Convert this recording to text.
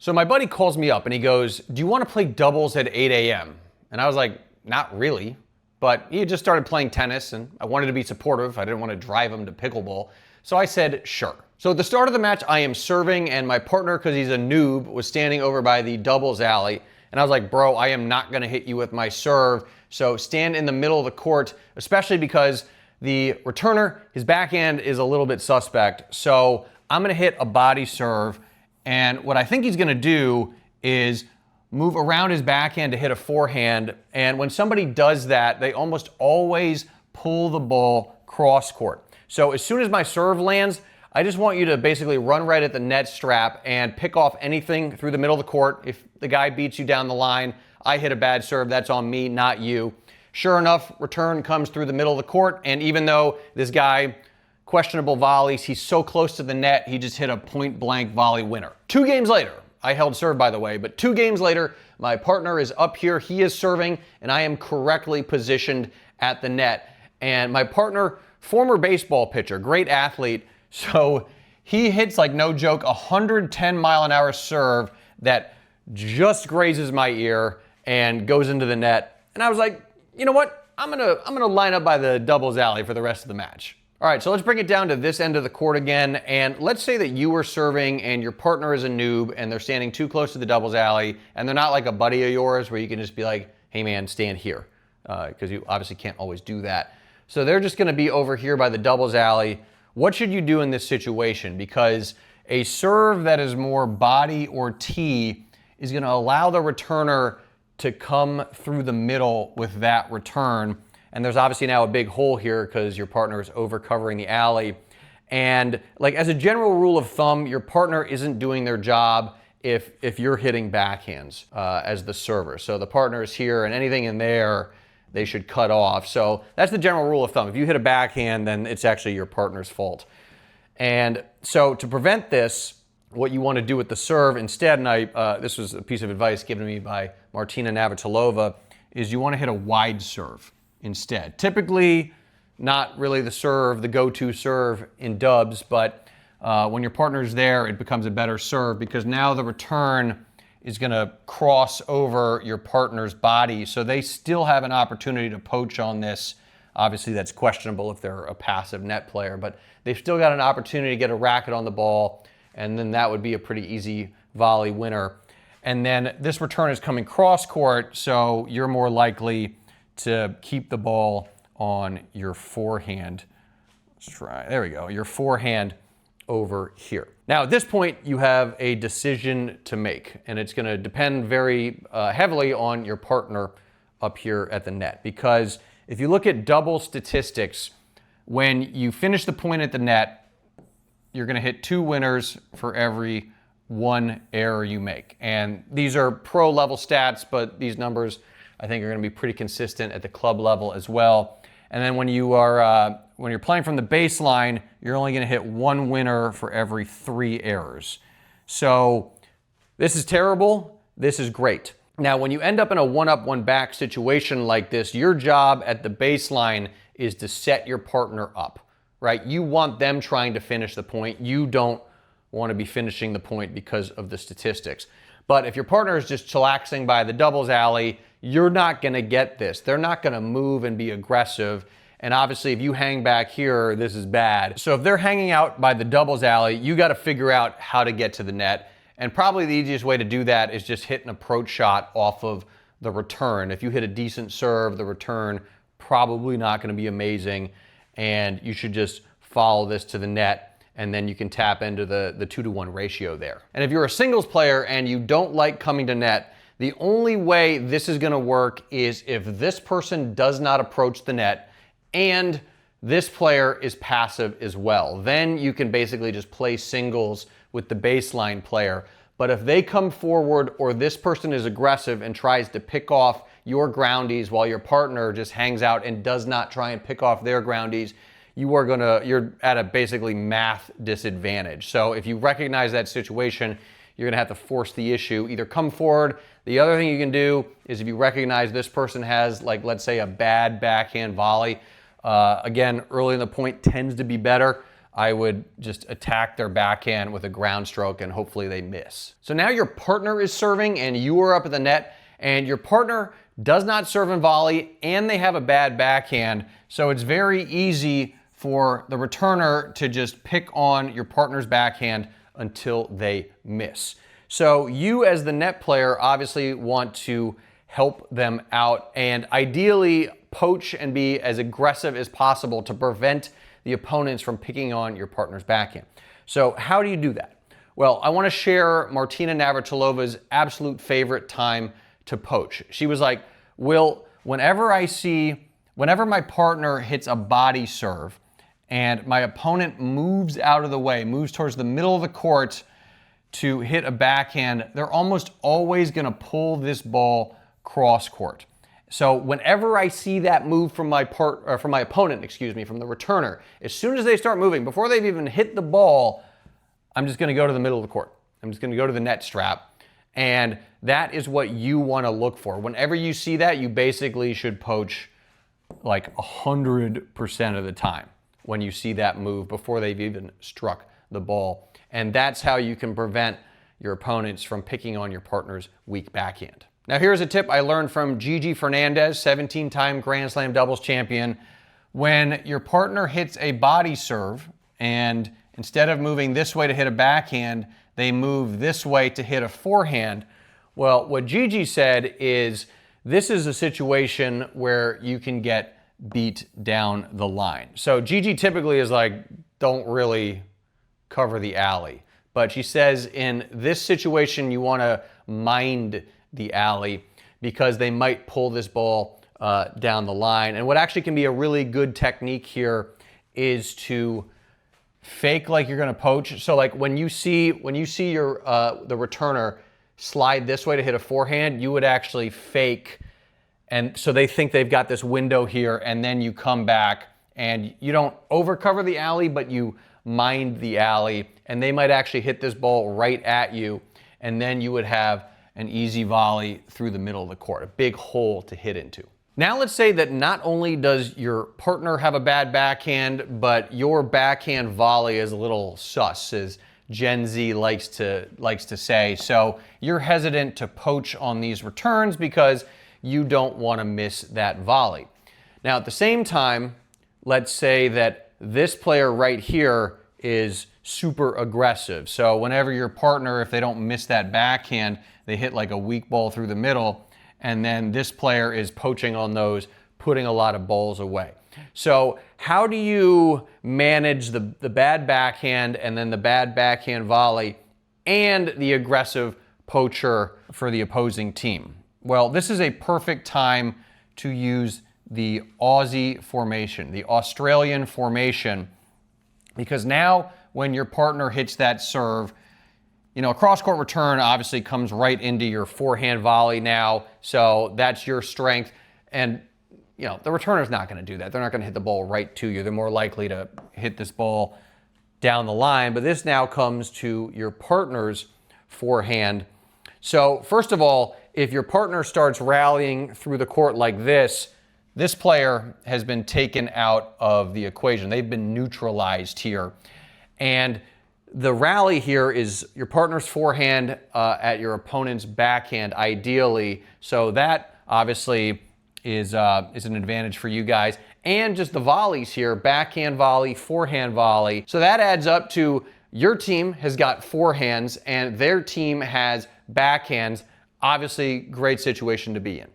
So my buddy calls me up and he goes, do you want to play doubles at 8 a.m.? And I was like, not really. But he had just started playing tennis and I wanted to be supportive. I didn't want to drive him to pickleball. So I said, sure. So at the start of the match, I am serving and my partner, because he's a noob, was standing over by the doubles alley. And I was like, bro, I am not going to hit you with my serve. So stand in the middle of the court, especially because the returner, his backhand is a little bit suspect. So I'm going to hit a body serve. And what I think he's going to do is move around his backhand to hit a forehand. And when somebody does that, they almost always pull the ball cross court. So as soon as my serve lands, I just want you to basically run right at the net strap and pick off anything through the middle of the court. If the guy beats you down the line, I hit a bad serve, that's on me, not you. Sure enough, return comes through the middle of the court, and even though this guy, questionable volleys, he's so close to the net, he just hit a point-blank volley winner. 2 games later, I held serve, by the way, but 2 games later, my partner is up here, he is serving, and I am correctly positioned at the net. And my partner, former baseball pitcher, great athlete, so he hits, like no joke, 110-mile-an-hour serve that just grazes my ear and goes into the net. And I was like, you know what? I'm gonna line up by the doubles alley for the rest of the match. All right, so let's bring it down to this end of the court again. And let's say that you were serving and your partner is a noob and they're standing too close to the doubles alley and they're not like a buddy of yours where you can just be like, hey man, stand here. Because you obviously can't always do that. So they're just gonna be over here by the doubles alley. What should you do in this situation? Because a serve that is more body or tee is gonna allow the returner to come through the middle with that return. And there's obviously now a big hole here because your partner is over covering the alley. And like as a general rule of thumb, your partner isn't doing their job if you're hitting backhands as the server. So the partner is here and anything in there, they should cut off. So that's the general rule of thumb. If you hit a backhand, then it's actually your partner's fault. And so to prevent this, what you want to do with the serve instead, and this was a piece of advice given to me by Martina Navratilova, is you want to hit a wide serve instead. Typically, not really the serve, the go-to serve in dubs, but when your partner's there, it becomes a better serve because now the return is going to cross over your partner's body, so they still have an opportunity to poach on this. Obviously, that's questionable if they're a passive net player, but they've still got an opportunity to get a racket on the ball, and then that would be a pretty easy volley winner. And then this return is coming cross court, so you're more likely to keep the ball on your forehand. Let's try, there we go, your forehand over here. Now at this point, you have a decision to make, and it's gonna depend very heavily on your partner up here at the net. Because if you look at double statistics, when you finish the point at the net, you're gonna hit 2 winners for every 1 error you make. And these are pro level stats, but these numbers I think are gonna be pretty consistent at the club level as well. And then when you're playing from the baseline, you're only gonna hit 1 winner for every 3 errors. So this is terrible, this is great. Now, when you end up in a 1-up, 1-back situation like this, your job at the baseline is to set your partner up, right? You want them trying to finish the point. You don't want to be finishing the point because of the statistics. But if your partner is just chillaxing by the doubles alley, you're not going to get this. They're not going to move and be aggressive. And obviously, if you hang back here, this is bad. So if they're hanging out by the doubles alley, you got to figure out how to get to the net. And probably the easiest way to do that is just hit an approach shot off of the return. If you hit a decent serve, the return probably not going to be amazing. And you should just follow this to the net, and then you can tap into the 2-to-1 ratio there. And if you're a singles player and you don't like coming to net, the only way this is going to work is if this person does not approach the net and this player is passive as well. Then you can basically just play singles with the baseline player. But if they come forward or this person is aggressive and tries to pick off your groundies while your partner just hangs out and does not try and pick off their groundies, you're at a basically math disadvantage. So if you recognize that situation, you're gonna have to force the issue, either come forward. The other thing you can do is if you recognize this person has, like, let's say a bad backhand volley, again, early in the point tends to be better. I would just attack their backhand with a ground stroke and hopefully they miss. So now your partner is serving and you are up at the net, and your partner does not serve and volley and they have a bad backhand. So it's very easy for the returner to just pick on your partner's backhand until they miss. So you as the net player obviously want to help them out and ideally poach and be as aggressive as possible to prevent the opponents from picking on your partner's backhand. So how do you do that? Well, I want to share Martina Navratilova's absolute favorite time to poach. She was like, Will, whenever my partner hits a body serve and my opponent moves out of the way, moves towards the middle of the court to hit a backhand, they're almost always going to pull this ball cross court. So whenever I see that move from my opponent, from the returner, as soon as they start moving, before they've even hit the ball, I'm just going to go to the middle of the court. I'm just going to go to the net strap. And that is what you want to look for. Whenever you see that, you basically should poach like 100% of the time when you see that move before they've even struck the ball. And that's how you can prevent your opponents from picking on your partner's weak backhand. Now here's a tip I learned from Gigi Fernandez, 17-time Grand Slam doubles champion. When your partner hits a body serve and instead of moving this way to hit a backhand, they move this way to hit a forehand. Well, what Gigi said is this is a situation where you can get beat down the line. So Gigi typically is like, don't really cover the alley. But she says in this situation, you want to mind the alley because they might pull this ball down the line. And what actually can be a really good technique here is to fake like you're going to poach. So like when you see your the returner slide this way to hit a forehand, you would actually fake, and so they think they've got this window here, and then you come back and you don't overcover the alley, but you mind the alley, and they might actually hit this ball right at you, and then you would have an easy volley through the middle of the court, a big hole to hit into. Now let's say that not only does your partner have a bad backhand, but your backhand volley is a little sus, as Gen Z likes to say. So you're hesitant to poach on these returns because you don't want to miss that volley. Now at the same time, let's say that this player right here is super aggressive. So whenever your partner, if they don't miss that backhand, they hit like a weak ball through the middle, and then this player is poaching on those, putting a lot of balls away. So how do you manage the bad backhand and then the bad backhand volley and the aggressive poacher for the opposing team? Well, this is a perfect time to use the Aussie formation, the Australian formation, because now when your partner hits that serve, you know, a cross-court return obviously comes right into your forehand volley now, so that's your strength. And, you know, the returner's not going to do that. They're not going to hit the ball right to you. They're more likely to hit this ball down the line. But this now comes to your partner's forehand. So, first of all, if your partner starts rallying through the court like this player has been taken out of the equation. They've been neutralized here. And the rally here is your partner's forehand at your opponent's backhand, ideally. So that obviously is an advantage for you guys. And just the volleys here, backhand volley, forehand volley. So that adds up to your team has got forehands and their team has backhands. Obviously, great situation to be in.